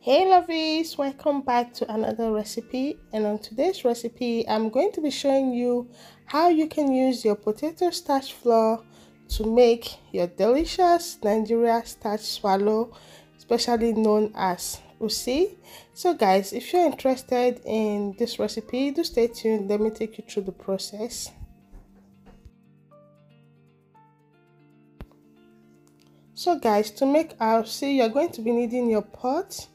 Hey lovies, welcome back to another recipe. And on today's recipe I'm going to be showing you how you can use your potato starch flour to make your delicious Nigeria starch swallow, especially known as EGUSI. So guys, if you're interested in this recipe, do stay tuned. Let me take you through the process. So guys, to make our EGUSI, you're going to be needing your pot.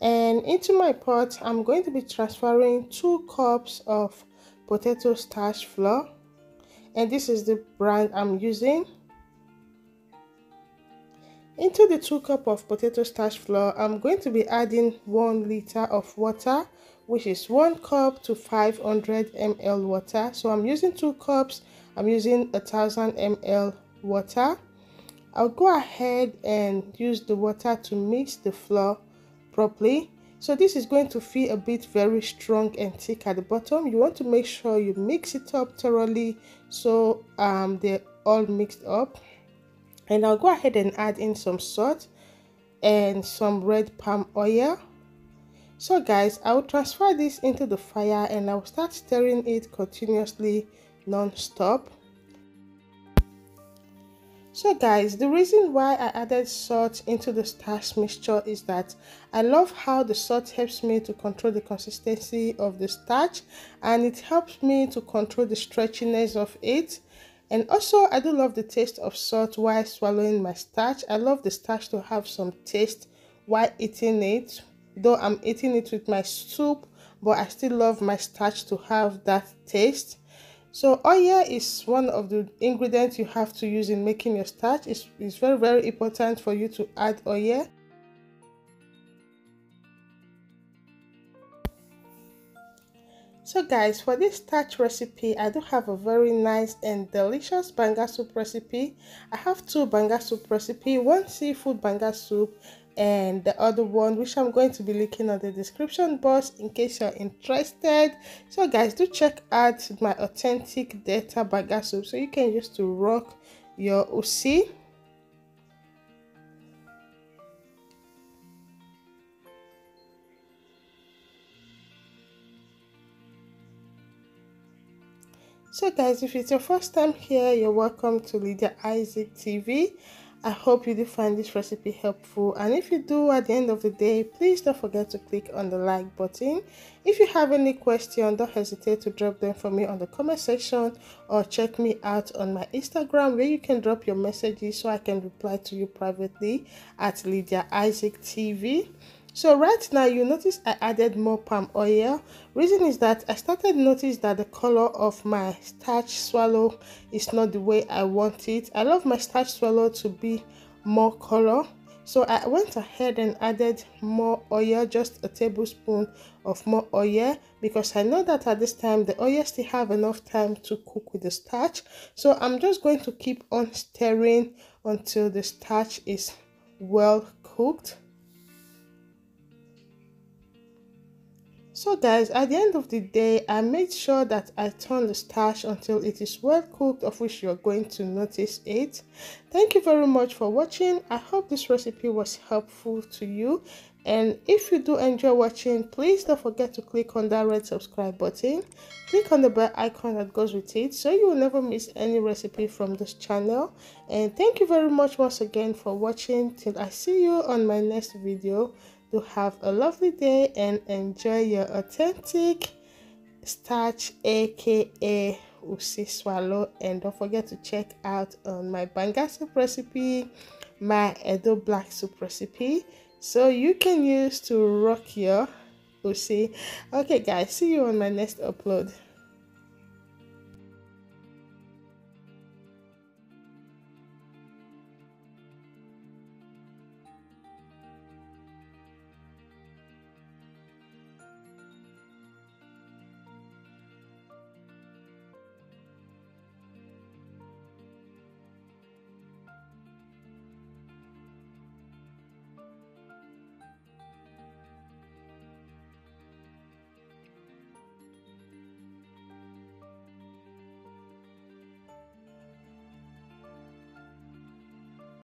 And into my pot, I'm going to be transferring 2 cups of potato starch flour. And this is the brand I'm using. Into the 2 cups of potato starch flour, I'm going to be adding 1 liter of water, which is 1 cup to 500 ml water. So I'm using 2 cups, I'm using 1000 ml water. I'll go ahead and use the water to mix the flour properly. So this is going to feel a bit very strong and thick at the bottom. You want to make sure you mix it up thoroughly so they're all mixed up. And I'll go ahead and add in some salt and some red palm oil. So guys, I will transfer this into the fire and I will start stirring it continuously non-stop. So guys, the reason why I added salt into the starch mixture is that I love how the salt helps me to control the consistency of the starch, and it helps me to control the stretchiness of it. And also I do love the taste of salt while swallowing my starch. I love the starch to have some taste while eating it, though I'm eating it with my soup, but I still love my starch to have that taste. So oil is one of the ingredients you have to use in making your starch. It's very important for you to add oil. So guys, for this starch recipe, I do have a very nice and delicious banga soup recipe. I have 2 banga soup recipe, one seafood banga soup and the other one which I'm going to be linking on the description box in case you're interested. So guys, do check out my authentic data banga soup so you can use to rock your EGUSI. So guys, if it's your first time here, you're welcome to Lydia Isaac TV. I hope you do find this recipe helpful, and if you do, at the end of the day, please don't forget to click on the like button. If you have any question, don't hesitate to drop them for me on the comment section, or check me out on my Instagram where you can drop your messages so I can reply to you privately at Lydia Isaac TV. So right now you notice I added more palm oil. Reason is that I started to notice that the color of my starch swallow is not the way I want it. I love my starch swallow to be more color. So I went ahead and added more oil, just a tablespoon of more oil, because I know that at this time the oil still have enough time to cook with the starch. So I'm just going to keep on stirring until the starch is well cooked. So guys, at the end of the day, I made sure that I turn the starch until it is well cooked, of which you're going to notice it. Thank you very much for watching. I hope this recipe was helpful to you. And if you do enjoy watching, please don't forget to click on that red subscribe button. Click on the bell icon that goes with it so you will never miss any recipe from this channel. And thank you very much once again for watching. Till I see you on my next video. Do have a lovely day and enjoy your authentic starch, aka EGUSI swallow. And don't forget to check out on my banga soup recipe, my Edo black soup recipe, so you can use to rock your EGUSI. Okay guys, see you on my next upload.